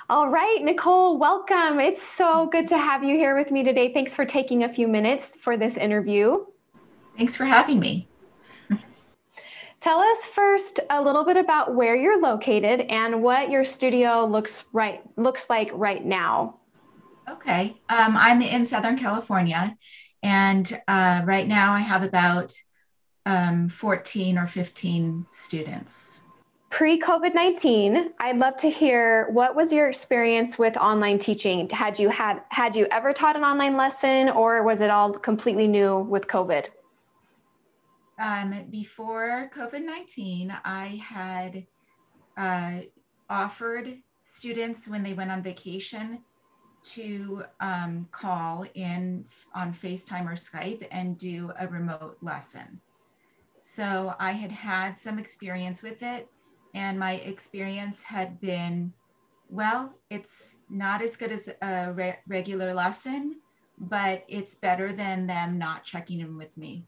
All right, Nicole, welcome. It's so good to have you here with me today. Thanks for taking a few minutes for this interview. Thanks for having me. Tell us first a little bit about where you're located and what your studio looks like right now. Okay, I'm in Southern California, and right now I have about 14 or 15 students. Pre-COVID-19, I'd love to hear what was your experience with online teaching? Had you ever taught an online lesson, or was it all completely new with COVID? Before COVID-19, I had uh, offered students when they went on vacation to call in on FaceTime or Skype and do a remote lesson. So I had had some experience with it, and my experience had been, well, it's not as good as a regular lesson, but it's better than them not checking in with me.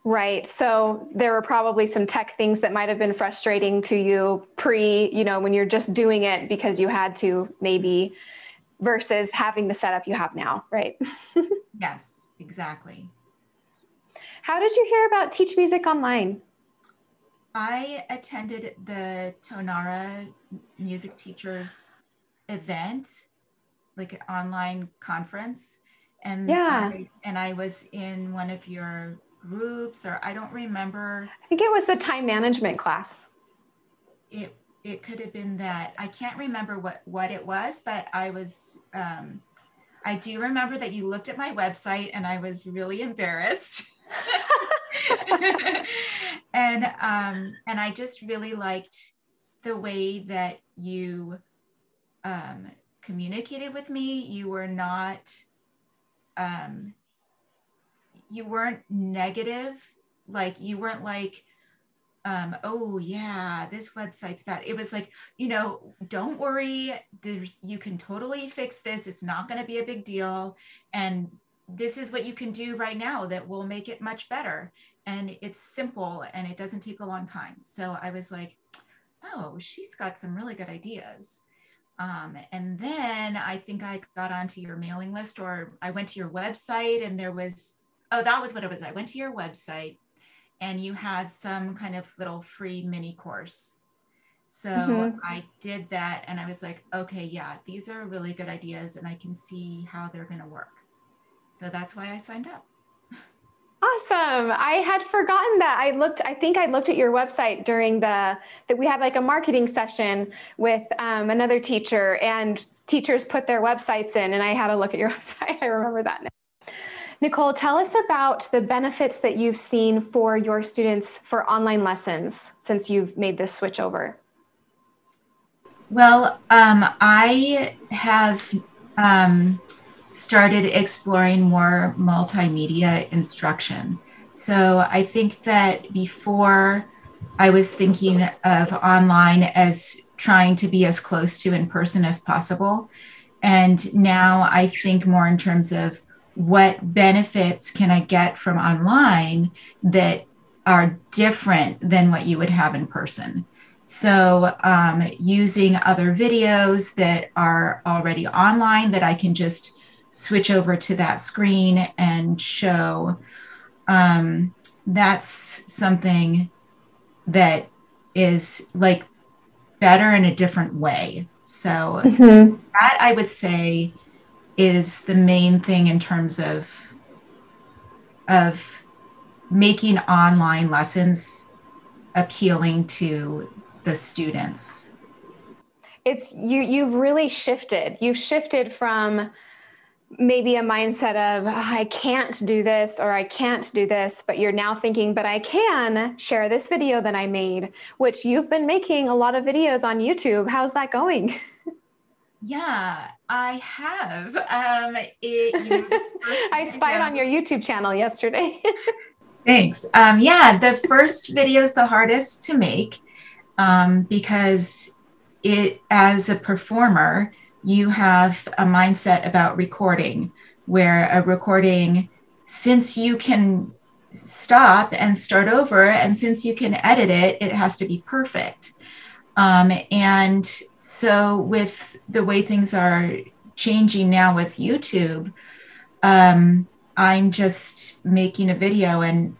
Right. So there were probably some tech things that might have been frustrating to you when you're just doing it because you had to maybe versus having the setup you have now, right? Yes, exactly. How did you hear about Teach Music Online? I attended the Tonara music teachers event, like an online conference, and Yeah, I was in one of your groups, or I don't remember. I think it was the time management class. It could have been that. I can't remember what it was, but I do remember that you looked at my website and I was really embarrassed. And I just really liked the way that you communicated with me. Um, you weren't negative. Like, you weren't like, oh yeah, this website's bad. It was like, don't worry, you can totally fix this. It's not going to be a big deal. And this is what you can do right now that will make it much better. And it's simple and it doesn't take a long time. So I was like, oh, she's got some really good ideas. And then I think I got onto your mailing list, or I went to your website, and that was what it was. I went to your website and you had some kind of little free mini course. So Mhm. I did that and I was like, okay, yeah, these are really good ideas and I can see how they're going to work. So that's why I signed up. Awesome. I had forgotten that. I think I looked at your website during that we had like a marketing session with another teacher, and teachers put their websites in, and I had a look at your website. I remember that now. Nicole, tell us about the benefits that you've seen for your students for online lessons since you've made this switch over. Well, I have started exploring more multimedia instruction. So I think that before I was thinking of online as trying to be as close to in person as possible. And now I think more in terms of what benefits can I get from online that are different than what you would have in person. So, using other videos that are already online that I can just switch over to that screen and show, that's something that is like better in a different way. So, Mhm. that I would say is the main thing in terms of making online lessons appealing to the students. You've really shifted. You've shifted from maybe a mindset of, "Oh, I can't do this or I can't do this," but you're now thinking, but I can share this video that I made, which you've been making a lot of videos on YouTube. How's that going? Yeah, I have. The first I spied on video. your YouTube channel yesterday. Thanks. Yeah, the first video is the hardest to make because as a performer, you have a mindset about recording, where a recording, since you can stop and start over, and since you can edit it, it has to be perfect. And so with the way things are changing now with YouTube, I'm just making a video, and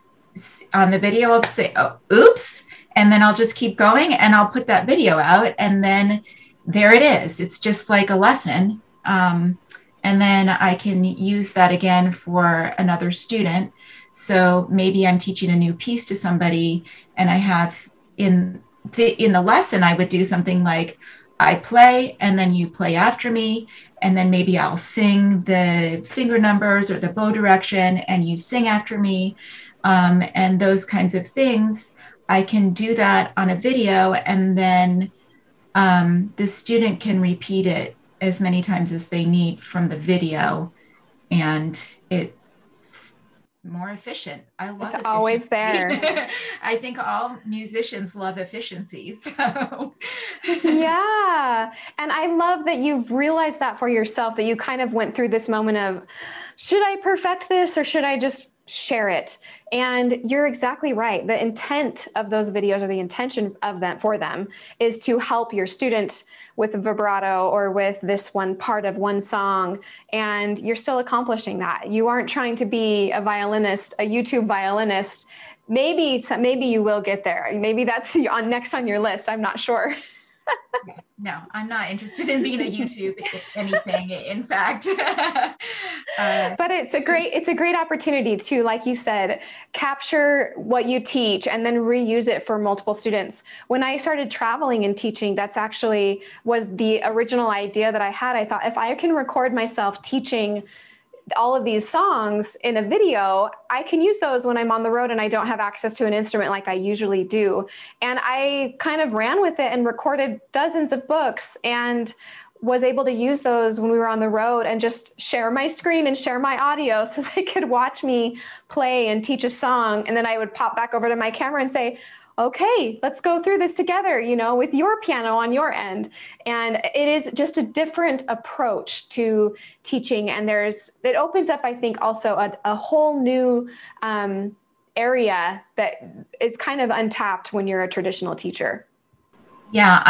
on the video I'll say, oh, oops, and then I'll just keep going and I'll put that video out, and then there it is. It's just like a lesson. And then I can use that again for another student. So maybe I'm teaching a new piece to somebody, and I have in the lesson, I would do something like, I play and then you play after me, and then maybe I'll sing the finger numbers or the bow direction and you sing after me, and those kinds of things. I can do that on a video, and then the student can repeat it as many times as they need from the video, and it's more efficient. I love it's always there. I think all musicians love efficiency. So Yeah. And I love that you've realized that for yourself, that you kind of went through this moment of, should I perfect this or should I just share it? And you're exactly right. The intent of those videos, or the intention of them for them, is to help your student with vibrato or with this one part of one song. And you're still accomplishing that. You aren't trying to be a violinist, a YouTube violinist. Maybe you will get there. Maybe that's next on your list. I'm not sure. No, I'm not interested in being a YouTube anything. In fact, but it's a great opportunity to, like you said, capture what you teach and then reuse it for multiple students. When I started traveling and teaching, that's actually was the original idea that I had. I thought, if I can record myself teaching all of these songs in a video, I can use those when I'm on the road and I don't have access to an instrument like I usually do. And I kind of ran with it and recorded dozens of books, and was able to use those when we were on the road and just share my screen and share my audio so they could watch me play and teach a song. And then I would pop back over to my camera and say, okay, let's go through this together, with your piano on your end. And it is just a different approach to teaching. And it opens up, I think, also a whole new area that is kind of untapped when you're a traditional teacher. Yeah,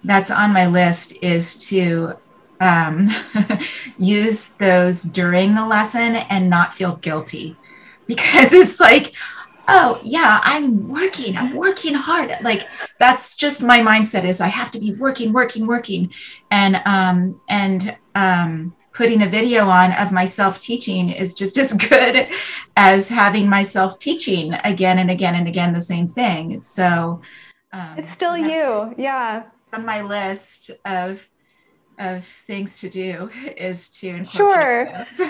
that's on my list, is to use those during the lesson and not feel guilty, because it's like, oh yeah, I'm working hard. Like, that's just my mindset, is I have to be working. And putting a video on of myself teaching is just as good as having myself teaching again and again and again the same thing. So it's still you. Yeah. On my list of things to do is to Sure. incorporate this.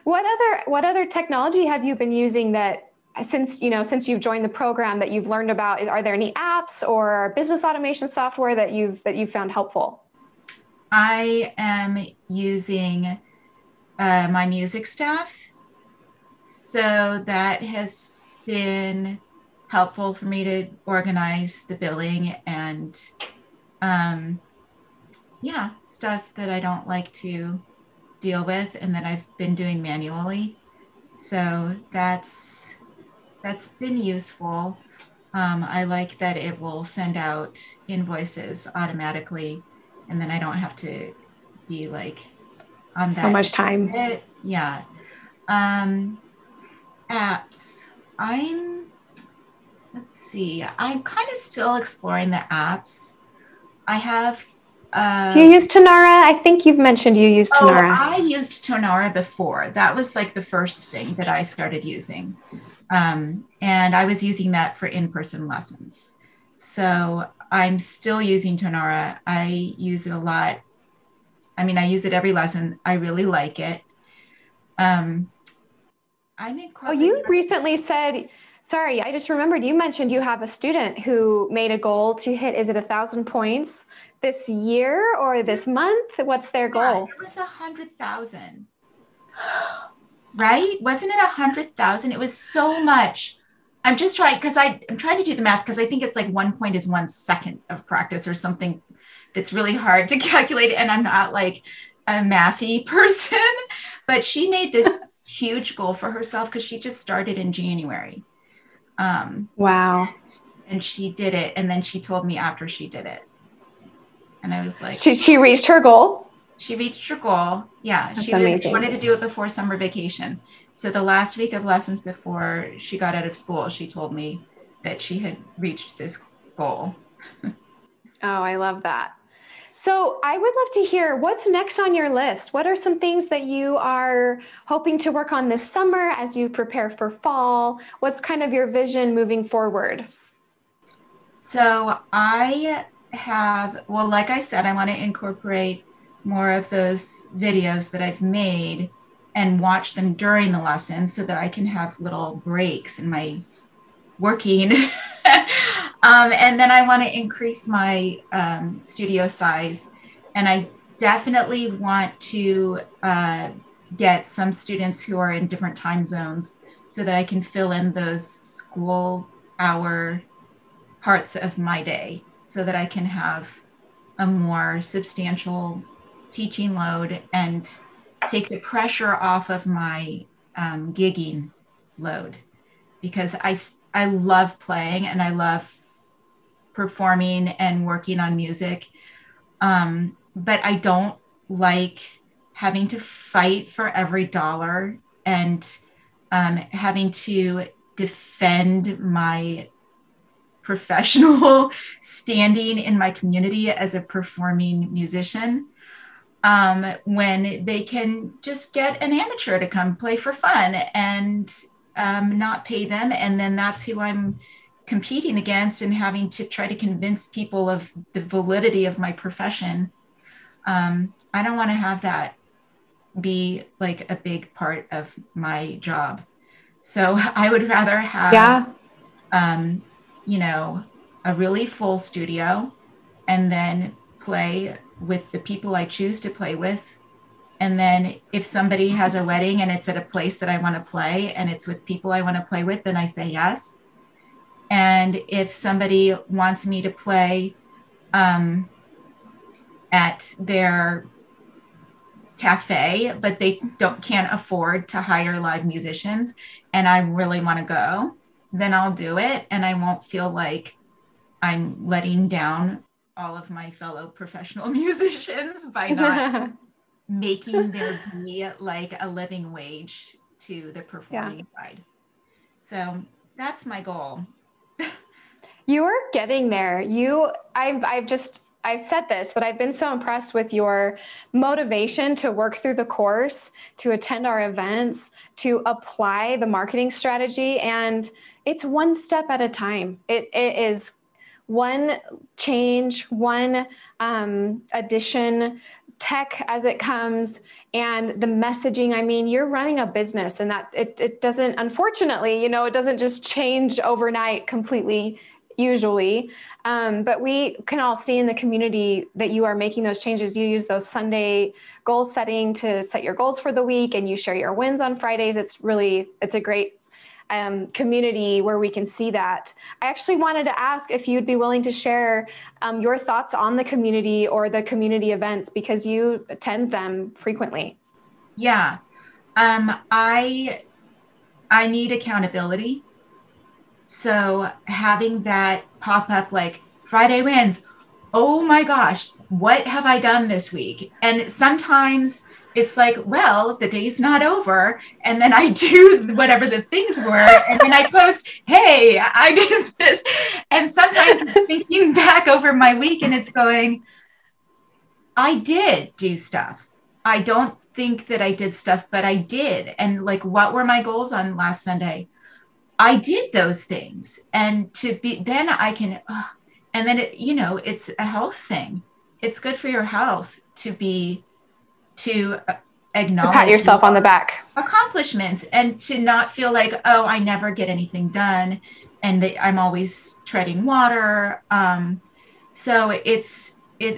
What other technology have you been using that since you've joined the program that you've learned about? Are there any apps or business automation software that you've found helpful? I am using my music staff. So that has been helpful for me to organize the billing and stuff that I don't like to deal with and that I've been doing manually. So that's been useful. I like that it will send out invoices automatically, and then I don't have to be like on that so much time. Yeah. Apps. Let's see. I'm kind of still exploring the apps. I have. Do you use Tonara? I think you've mentioned you use Tonara. I used Tonara before. That was like the first thing that I started using. And I was using that for in-person lessons. So I'm still using Tonara. I use it a lot. I mean, I use it every lesson. I really like it. You recently said, sorry, I just remembered you mentioned you have a student who made a goal to hit, is it 1,000 points this year or this month? What's their goal? It was 100,000. Right? Wasn't it 100,000? It was so much. I'm just trying, because I'm trying to do the math, because I think it's like 1 point is 1 second of practice or something that's really hard to calculate. And I'm not like a mathy person, but she made this huge goal for herself because she just started in January. Wow. and she did it. And then she told me after she did it. And I was like, she reached her goal. She reached her goal. Yeah. That's She amazing. wanted to do it before summer vacation. So the last week of lessons before she got out of school, she told me that she had reached this goal. Oh, I love that. So I would love to hear what's next on your list. What are some things that you are hoping to work on this summer as you prepare for fall? What's kind of your vision moving forward? So like I said, I want to incorporate more of those videos that I've made and watch them during the lesson so that I can have little breaks in my working. And then I want to increase my studio size. And I definitely want to get some students who are in different time zones so that I can fill in those school hour parts of my day so that I can have a more substantial teaching load and take the pressure off of my gigging load, because I love playing and I love performing and working on music. But I don't like having to fight for every dollar and having to defend my professional standing in my community as a performing musician, when they can just get an amateur to come play for fun and not pay them. And then that's who I'm competing against and having to try to convince people of the validity of my profession. I don't want to have that be like a big part of my job. So I would rather have, a really full studio and then play with the people I choose to play with. And then if somebody has a wedding and it's at a place that I want to play and it's with people I want to play with, then I say yes. And if somebody wants me to play at their cafe, but they can't afford to hire live musicians, and I really want to go, then I'll do it. And I won't feel like I'm letting down all of my fellow professional musicians by not making there be like a living wage to the performing side. So that's my goal. You are getting there. I've said this, but I've been so impressed with your motivation to work through the course, to attend our events, to apply the marketing strategy. And it's one step at a time. It is one change, one addition, tech as it comes, and the messaging. I mean, you're running a business, and that it doesn't, unfortunately, it doesn't just change overnight completely, usually. But we can all see in the community that you are making those changes. You use those Sunday goal setting to set your goals for the week, and you share your wins on Fridays. It's a great community where we can see that. I actually wanted to ask if you'd be willing to share your thoughts on the community or the community events, because you attend them frequently. Yeah. I need accountability. So having that pop up like Friday wins, oh my gosh, what have I done this week? And sometimes it's like, well, the day's not over. And then I do whatever the things were. And then I post, hey, I did this. And sometimes thinking back over my week and it's going, I did do stuff. I don't think that I did stuff, but I did. And like, what were my goals on last Sunday? I did those things. And then I can, and then it's a health thing. It's good for your health to acknowledge, to pat yourself on the back, accomplishments, and to not feel like, oh, I never get anything done and I'm always treading water. So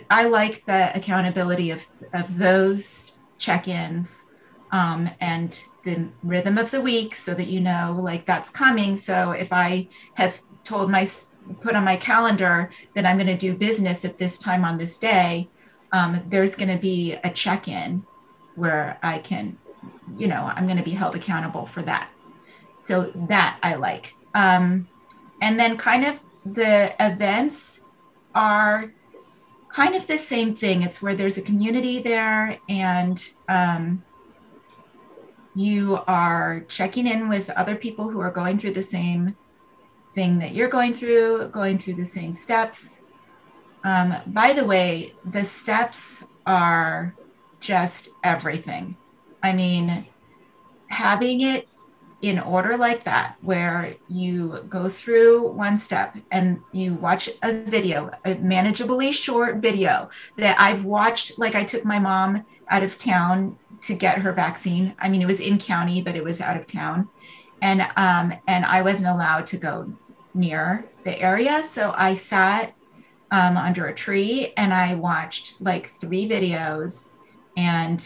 I like the accountability of those check-ins, and the rhythm of the week, so that like that's coming. So if I have put on my calendar that I'm going to do business at this time on this day, there's going to be a check-in where I can, I'm going to be held accountable for that. So that I like. And then kind of the events are kind of the same thing. It's where there's a community there, and you are checking in with other people who are going through the same thing that you're going through the same steps. By the way, the steps are just everything. I mean, having it in order like that, where you go through one step and you watch a video, a manageably short video that I've watched. Like, I took my mom out of town to get her vaccine. I mean, it was in county, but it was out of town. And I wasn't allowed to go near the area. So I sat under a tree and I watched like 3 videos and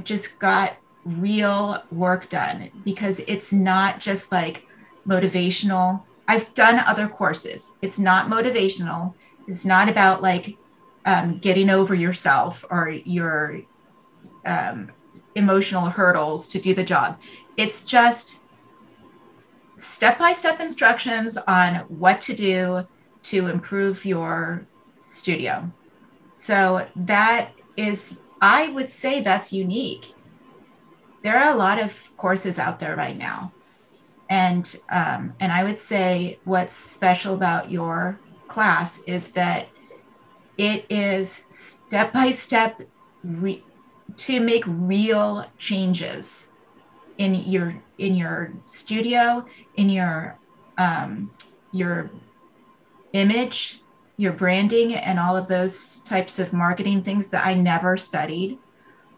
just got real work done, because it's not just like motivational. I've done other courses. It's not motivational. It's not about like getting over yourself or your emotional hurdles to do the job. It's just step-by-step instructions on what to do to improve your studio. So that is, I would say that's unique. There are a lot of courses out there right now. And I would say what's special about your class is that it is step-by-step to make real changes in your studio, in your image, your branding, and all of those types of marketing things that I never studied,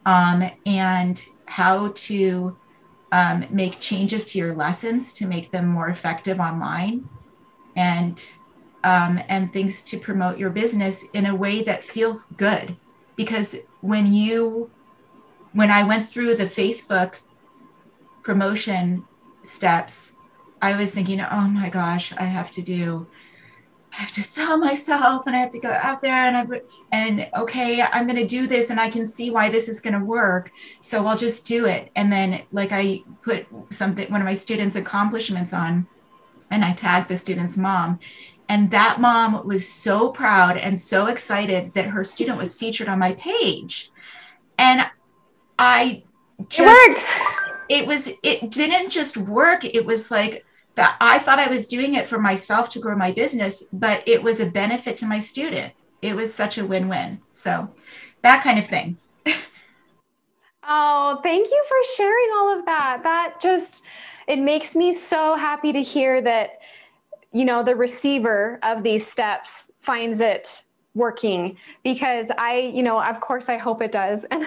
and how to make changes to your lessons to make them more effective online, and things to promote your business in a way that feels good. Because when I went through the Facebook promotion steps, I was thinking, oh my gosh, I have to sell myself, and I have to go out there, and okay, I'm going to do this, and I can see why this is going to work, so I'll just do it. And then like I put one of my students' accomplishments on, and I tagged the student's mom, and that mom was so proud and so excited that her student was featured on my page. And I just, it didn't just work. It was like that. I thought I was doing it for myself to grow my business, but it was a benefit to my student. It was such a win-win. So that kind of thing. Oh, thank you for sharing all of that. It makes me so happy to hear that, the receiver of these steps finds it working, because of course I hope it does. And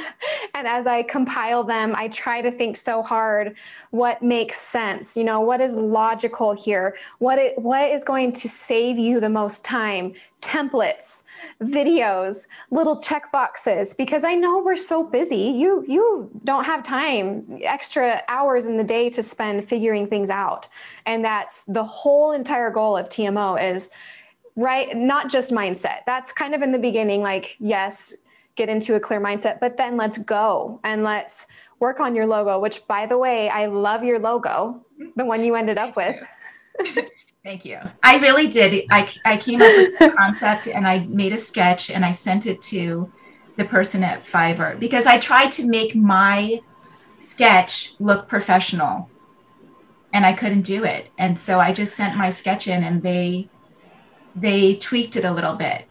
as I compile them, I try to think so hard what makes sense, what is logical here, what is going to save you the most time, templates, videos, little check boxes, because I know we're so busy. You don't have time, extra hours in the day to spend figuring things out. And that's the whole entire goal of TMO is, right? Not just mindset. That's kind of in the beginning, like, yes, get into a clear mindset, but then let's go and let's work on your logo, which, by the way, I love your logo, the one you ended up with. Thank you. I really did. I came up with the concept and I made a sketch and I sent it to the person at Fiverr, because I tried to make my sketch look professional and I couldn't do it. And so I just sent my sketch in and they tweaked it a little bit.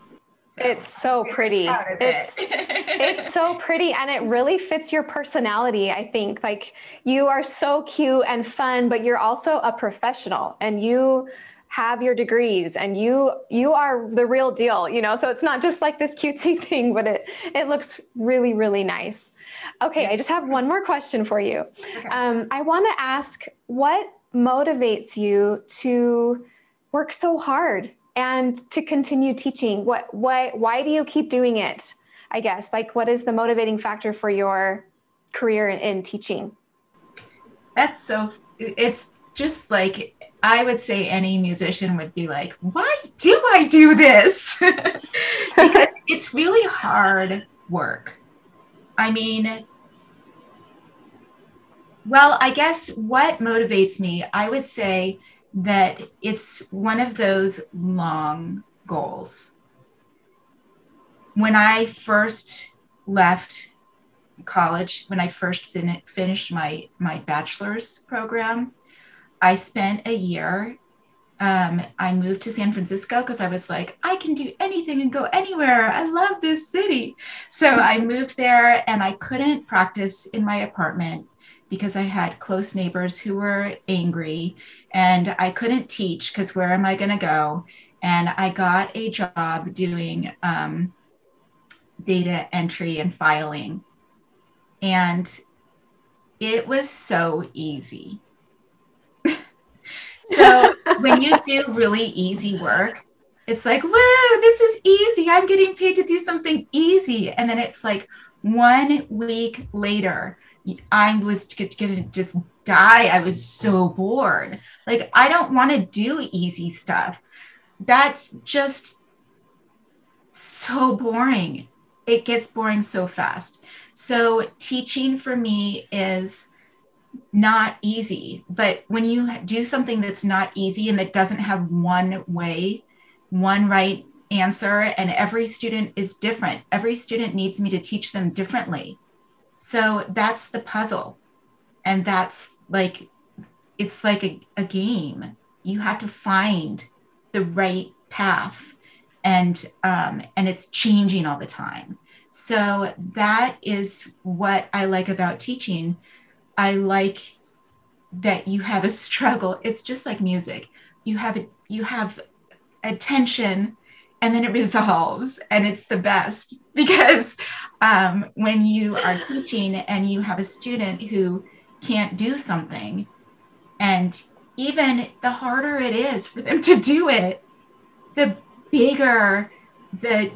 So it's so pretty. It's so pretty, and it really fits your personality. I think, like, you are so cute and fun, but you're also a professional, and you have your degrees, and you are the real deal, so it's not just like this cutesy thing, but it looks really, really nice. Okay, I just have one more question for you. Okay. I want to ask, what motivates you to work so hard and to continue teaching? Why do you keep doing it? I guess, like, what is the motivating factor for your career in teaching? It's just like, I would say any musician would be like, why do I do this? Because it's really hard work. I mean, well, I guess what motivates me, I would say that it's one of those long goals. When I first left college, when I first finished my bachelor's program, I spent a year. I moved to San Francisco because I was like, I can do anything and go anywhere. I love this city. So I moved there and I couldn't practice in my apartment because I had close neighbors who were angry, and I couldn't teach because where am I going to go? And I got a job doing data entry and filing. And it was so easy. So when you do really easy work, it's like, whoa, this is easy. I'm getting paid to do something easy. And then it's like 1 week later, I was going to just die. I was so bored. Like, I don't want to do easy stuff. That's just so boring. It gets boring so fast. So teaching for me is not easy, but when you do something that's not easy and that doesn't have one way, one right answer, and every student is different, every student needs me to teach them differently. So that's the puzzle. And that's like, it's like a game. You have to find the right path, and it's changing all the time. So that is what I like about teaching. I like that you have a struggle. It's just like music. You have a tension, and then it resolves, and it's the best because when you are teaching and you have a student who can't do something, and even the harder it is for them to do it, the bigger the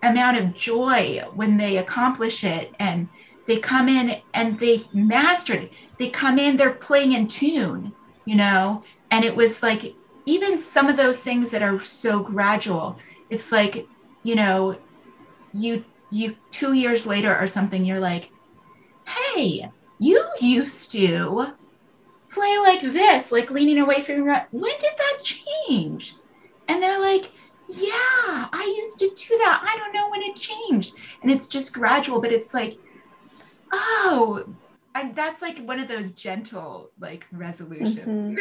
amount of joy when they accomplish it, and they come in and they've mastered it. They come in, they're playing in tune, and it was like, even some of those things that are so gradual, it's like, you 2 years later or something, you're like, hey, you used to play like this, like leaning away from your, when did that change? And they're like, yeah, I used to do that. I don't know when it changed. And it's just gradual, but it's like, oh, that's like one of those gentle like resolutions,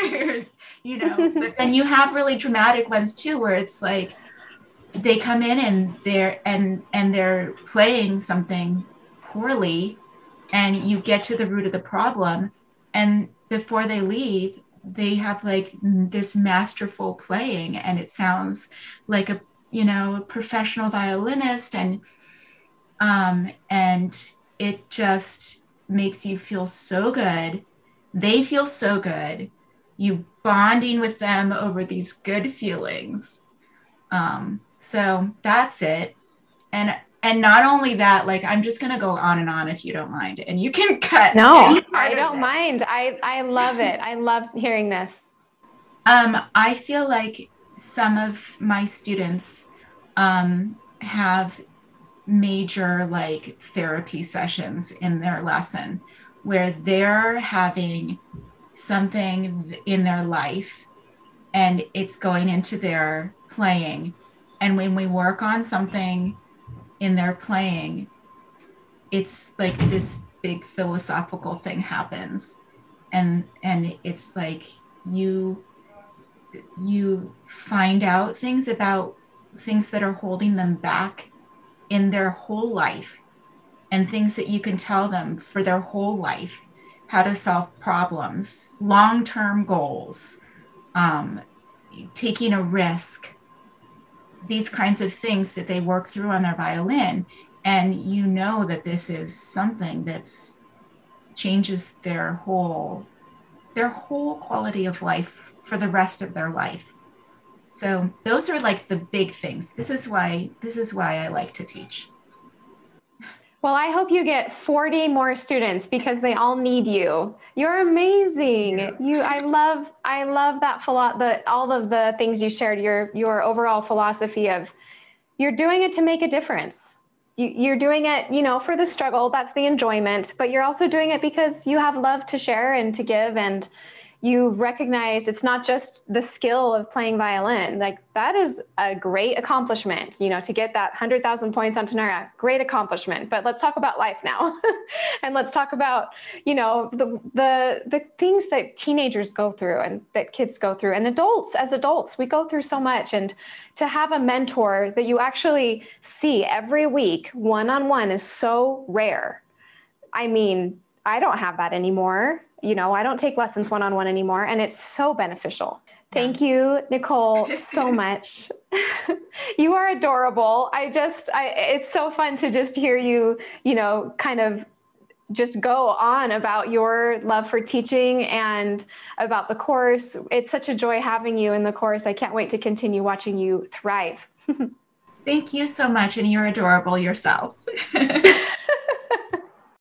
but then you have really dramatic ones too, where it's like they come in and they're playing something poorly, and you get to the root of the problem, and before they leave, they have like this masterful playing, and it sounds like a professional violinist, and it just makes you feel so good. They feel so good. You bonding with them over these good feelings. So that's it. And not only that, like, I'm just going to go on and on if you don't mind, and you can cut. No, I don't mind. I love it. I love hearing this. I feel like some of my students have major like therapy sessions in their lesson where they're having something in their life and it's going into their playing. And when we work on something in their playing, it's like this big philosophical thing happens. And it's like you find out things about things that are holding them back in their whole life, and things that you can tell them for their whole life, how to solve problems, long-term goals, taking a risk, these kinds of things that they work through on their violin. And that this is something that's changes their whole quality of life for the rest of their life. So those are like the big things. This is why I like to teach. Well, I hope you get 40 more students because they all need you. You're amazing. I love that all of the things you shared, your overall philosophy of you're doing it to make a difference. You're doing it, for the struggle, that's the enjoyment, but you're also doing it because you have love to share and to give. And you've recognized it's not just the skill of playing violin. Like that is a great accomplishment, to get that 100,000 points on Tenera, great accomplishment. But let's talk about life now. And let's talk about, the things that teenagers go through and that kids go through, and as adults, we go through so much. And to have a mentor that you actually see every week one-on-one is so rare. I mean, I don't have that anymore. I don't take lessons one-on-one anymore, and it's so beneficial. Thank you, Nicole, so much. You are adorable. It's so fun to just hear you, kind of just go on about your love for teaching and about the course. It's such a joy having you in the course. I can't wait to continue watching you thrive. Thank you so much. And you're adorable yourself.